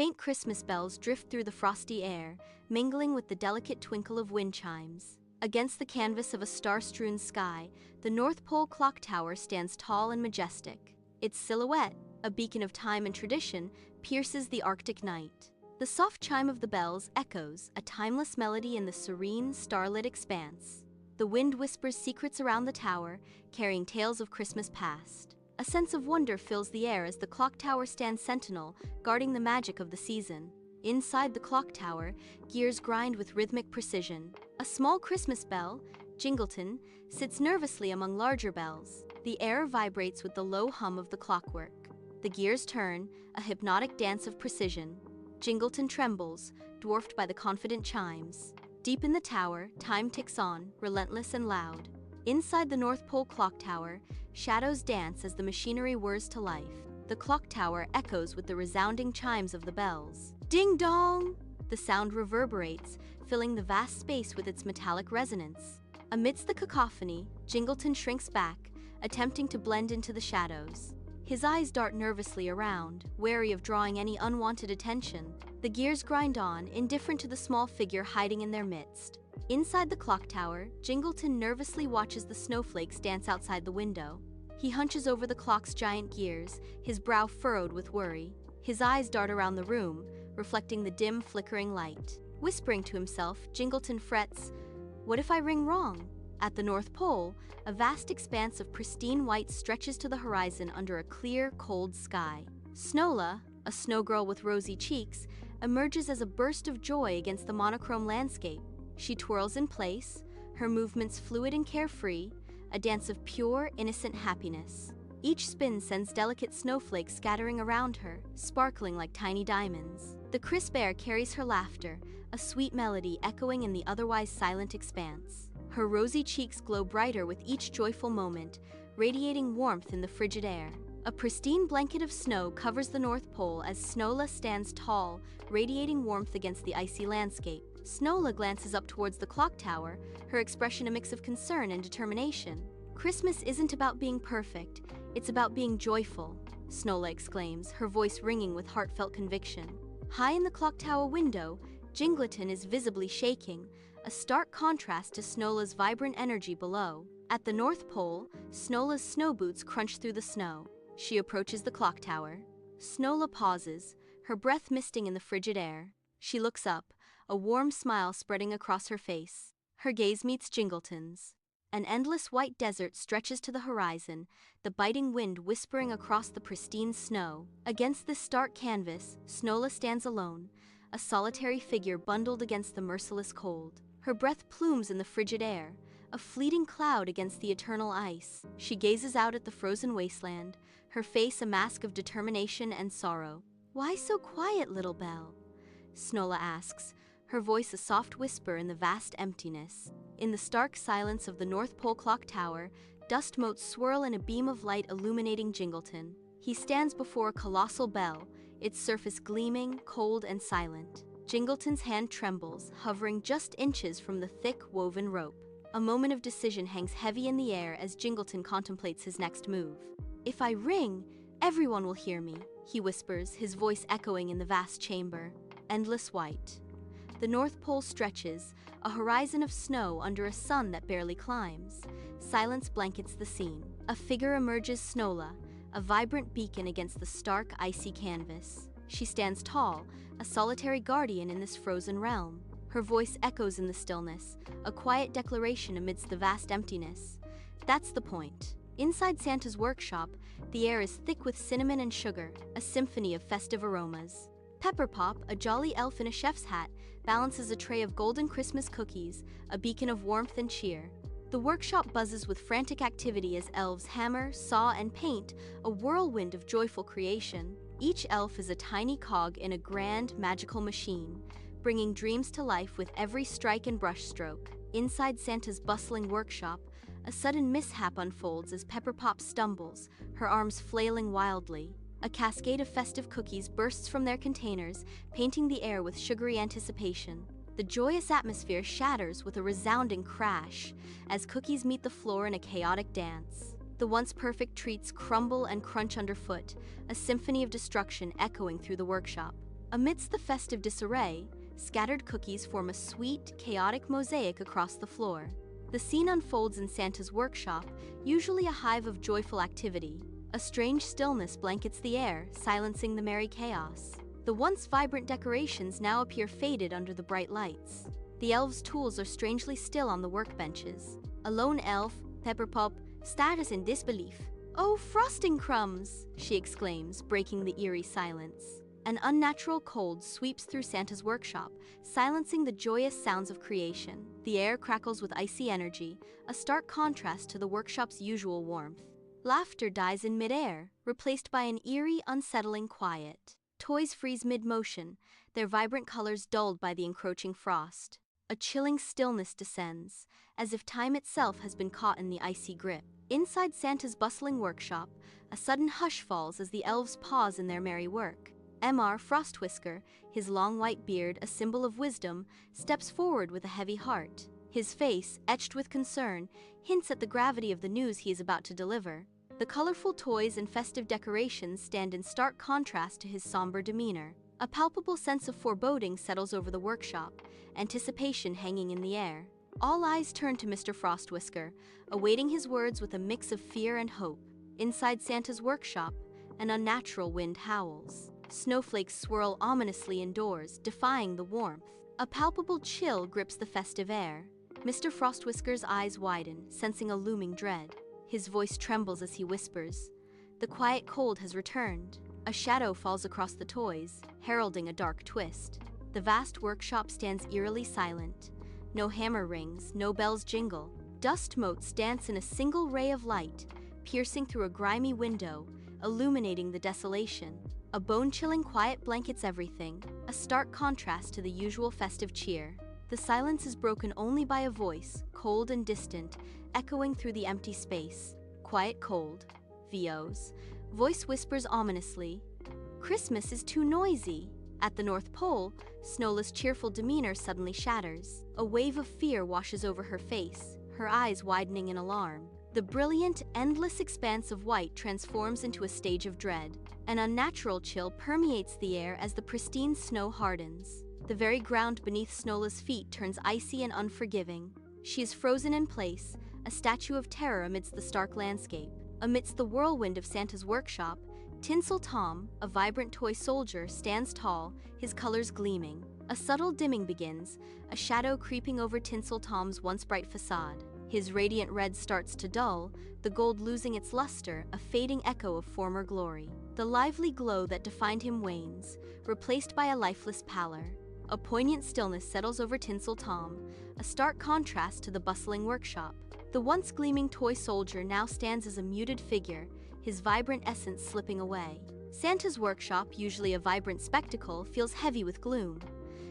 Faint Christmas bells drift through the frosty air, mingling with the delicate twinkle of wind chimes. Against the canvas of a star-strewn sky, the North Pole clock tower stands tall and majestic. Its silhouette, a beacon of time and tradition, pierces the Arctic night. The soft chime of the bells echoes, a timeless melody in the serene, starlit expanse. The wind whispers secrets around the tower, carrying tales of Christmas past. A sense of wonder fills the air as the clock tower stands sentinel, guarding the magic of the season. Inside the clock tower, gears grind with rhythmic precision. A small Christmas bell, Jingleton, sits nervously among larger bells. The air vibrates with the low hum of the clockwork. The gears turn, a hypnotic dance of precision. Jingleton trembles, dwarfed by the confident chimes. Deep in the tower, time ticks on, relentless and loud. Inside the North Pole clock tower, shadows dance as the machinery whirs to life. The clock tower echoes with the resounding chimes of the bells. Ding dong! The sound reverberates, filling the vast space with its metallic resonance. Amidst the cacophony, Jingleton shrinks back, attempting to blend into the shadows. His eyes dart nervously around, wary of drawing any unwanted attention. The gears grind on, indifferent to the small figure hiding in their midst. Inside the clock tower, Jingleton nervously watches the snowflakes dance outside the window. He hunches over the clock's giant gears, his brow furrowed with worry. His eyes dart around the room, reflecting the dim, flickering light. Whispering to himself, Jingleton frets, "What if I ring wrong?" At the North Pole, a vast expanse of pristine white stretches to the horizon under a clear, cold sky. Snola, a snowgirl with rosy cheeks, emerges as a burst of joy against the monochrome landscape. She twirls in place, her movements fluid and carefree, a dance of pure, innocent happiness. Each spin sends delicate snowflakes scattering around her, sparkling like tiny diamonds. The crisp air carries her laughter, a sweet melody echoing in the otherwise silent expanse. Her rosy cheeks glow brighter with each joyful moment, radiating warmth in the frigid air. A pristine blanket of snow covers the North Pole as Snola stands tall, radiating warmth against the icy landscape. Snola glances up towards the clock tower, her expression a mix of concern and determination. "Christmas isn't about being perfect, it's about being joyful," Snola exclaims, her voice ringing with heartfelt conviction. High in the clock tower window, Jingleton is visibly shaking, a stark contrast to Snola's vibrant energy below. At the North Pole, Snola's snow boots crunch through the snow. She approaches the clock tower. Snola pauses, her breath misting in the frigid air. She looks up, a warm smile spreading across her face. Her gaze meets Jingleton's. An endless white desert stretches to the horizon, the biting wind whispering across the pristine snow. Against this stark canvas, Snola stands alone, a solitary figure bundled against the merciless cold. Her breath plumes in the frigid air, a fleeting cloud against the eternal ice. She gazes out at the frozen wasteland, her face a mask of determination and sorrow. "Why so quiet, little bell?" Snola asks, her voice a soft whisper in the vast emptiness. In the stark silence of the North Pole clock tower, dust motes swirl in a beam of light illuminating Jingleton. He stands before a colossal bell, its surface gleaming, cold and silent. Jingleton's hand trembles, hovering just inches from the thick, woven rope. A moment of decision hangs heavy in the air as Jingleton contemplates his next move. "If I ring, everyone will hear me," he whispers, his voice echoing in the vast chamber. Endless white. The North Pole stretches, a horizon of snow under a sun that barely climbs. Silence blankets the scene. A figure emerges, Snola, a vibrant beacon against the stark, icy canvas. She stands tall, a solitary guardian in this frozen realm. Her voice echoes in the stillness, a quiet declaration amidst the vast emptiness. That's the point. Inside Santa's workshop, the air is thick with cinnamon and sugar, a symphony of festive aromas. Pepperpop, a jolly elf in a chef's hat, balances a tray of golden Christmas cookies, a beacon of warmth and cheer. The workshop buzzes with frantic activity as elves hammer, saw, and paint, a whirlwind of joyful creation. Each elf is a tiny cog in a grand, magical machine, bringing dreams to life with every strike and brushstroke. Inside Santa's bustling workshop, a sudden mishap unfolds as Pepperpop stumbles, her arms flailing wildly. A cascade of festive cookies bursts from their containers, painting the air with sugary anticipation. The joyous atmosphere shatters with a resounding crash as cookies meet the floor in a chaotic dance. The once perfect treats crumble and crunch underfoot, a symphony of destruction echoing through the workshop. Amidst the festive disarray, scattered cookies form a sweet, chaotic mosaic across the floor. The scene unfolds in Santa's workshop, usually a hive of joyful activity. A strange stillness blankets the air, silencing the merry chaos. The once vibrant decorations now appear faded under the bright lights. The elves' tools are strangely still on the workbenches. A lone elf, Pepperpop, stares in disbelief. "Oh, frosting crumbs!" she exclaims, breaking the eerie silence. An unnatural cold sweeps through Santa's workshop, silencing the joyous sounds of creation. The air crackles with icy energy, a stark contrast to the workshop's usual warmth. Laughter dies in midair, replaced by an eerie, unsettling quiet. Toys freeze mid-motion, their vibrant colors dulled by the encroaching frost. A chilling stillness descends, as if time itself has been caught in the icy grip. Inside Santa's bustling workshop, a sudden hush falls as the elves pause in their merry work. Mr. Frostwhisker, his long white beard a symbol of wisdom, steps forward with a heavy heart. His face, etched with concern, hints at the gravity of the news he is about to deliver. The colorful toys and festive decorations stand in stark contrast to his somber demeanor. A palpable sense of foreboding settles over the workshop, anticipation hanging in the air. All eyes turn to Mr. Frostwhisker, awaiting his words with a mix of fear and hope. Inside Santa's workshop, an unnatural wind howls. Snowflakes swirl ominously indoors, defying the warmth. A palpable chill grips the festive air. Mr. Frostwhisker's eyes widen, sensing a looming dread. His voice trembles as he whispers, "The quiet cold has returned." A shadow falls across the toys, heralding a dark twist. The vast workshop stands eerily silent. No hammer rings, no bells jingle. Dust motes dance in a single ray of light, piercing through a grimy window, illuminating the desolation. A bone-chilling quiet blankets everything, a stark contrast to the usual festive cheer. The silence is broken only by a voice, cold and distant, echoing through the empty space. Quiet cold. VO's voice whispers ominously, "Christmas is too noisy." At the North Pole, Snowla's cheerful demeanor suddenly shatters. A wave of fear washes over her face, her eyes widening in alarm. The brilliant, endless expanse of white transforms into a stage of dread. An unnatural chill permeates the air as the pristine snow hardens. The very ground beneath Snowla's feet turns icy and unforgiving. She is frozen in place, a statue of terror amidst the stark landscape. Amidst the whirlwind of Santa's workshop, Tinsel Tom, a vibrant toy soldier, stands tall, his colors gleaming. A subtle dimming begins, a shadow creeping over Tinsel Tom's once bright facade. His radiant red starts to dull, the gold losing its luster, a fading echo of former glory. The lively glow that defined him wanes, replaced by a lifeless pallor. A poignant stillness settles over Tinsel Tom, a stark contrast to the bustling workshop. The once gleaming toy soldier now stands as a muted figure, his vibrant essence slipping away. Santa's workshop, usually a vibrant spectacle, feels heavy with gloom.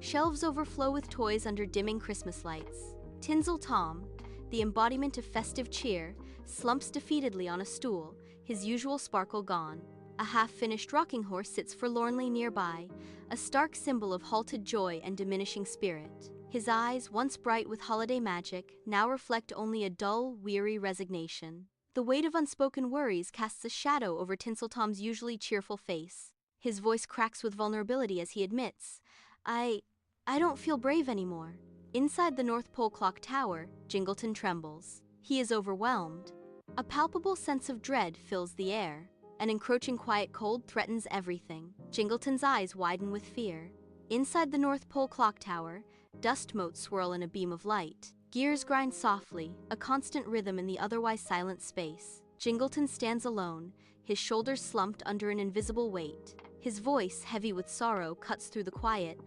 Shelves overflow with toys under dimming Christmas lights. Tinsel Tom, the embodiment of festive cheer, slumps defeatedly on a stool, his usual sparkle gone. A half-finished rocking horse sits forlornly nearby, a stark symbol of halted joy and diminishing spirit. His eyes, once bright with holiday magic, now reflect only a dull, weary resignation. The weight of unspoken worries casts a shadow over Tinsel Tom's usually cheerful face. His voice cracks with vulnerability as he admits, I don't feel brave anymore." Inside the North Pole Clock Tower, Jingleton trembles. He is overwhelmed. A palpable sense of dread fills the air. An encroaching quiet cold threatens everything. Jingleton's eyes widen with fear. Inside the North Pole Clock Tower, dust motes swirl in a beam of light. Gears grind softly, a constant rhythm in the otherwise silent space. Jingleton stands alone, his shoulders slumped under an invisible weight. His voice, heavy with sorrow, cuts through the quiet.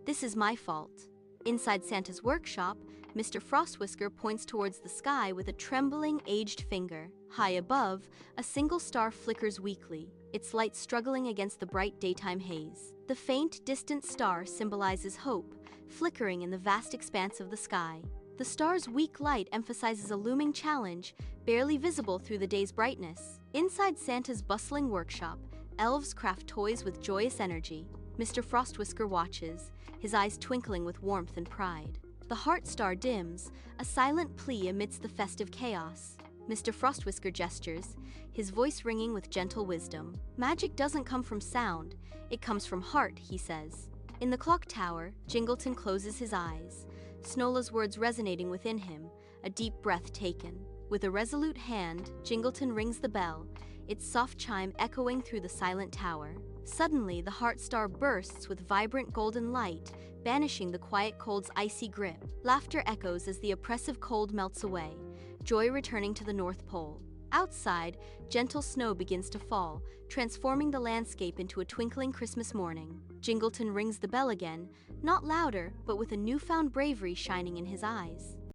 "This is my fault." Inside Santa's workshop, Mr. Frostwhisker points towards the sky with a trembling, aged finger. High above, a single star flickers weakly, its light struggling against the bright daytime haze. The faint, distant star symbolizes hope, flickering in the vast expanse of the sky. The star's weak light emphasizes a looming challenge, barely visible through the day's brightness. Inside Santa's bustling workshop, elves craft toys with joyous energy. Mr. Frostwhisker watches, his eyes twinkling with warmth and pride. The heart star dims, a silent plea amidst the festive chaos. Mr. Frostwhisker gestures, his voice ringing with gentle wisdom. Magic doesn't come from sound, it comes from heart, he says. In the clock tower, Jingleton closes his eyes, Snola's words resonating within him, a deep breath taken. With a resolute hand, Jingleton rings the bell, its soft chime echoing through the silent tower. Suddenly, the heart star bursts with vibrant golden light, banishing the quiet cold's icy grip. Laughter echoes as the oppressive cold melts away, joy returning to the North Pole. Outside, gentle snow begins to fall, transforming the landscape into a twinkling Christmas morning. Jingleton rings the bell again, not louder, but with a newfound bravery shining in his eyes.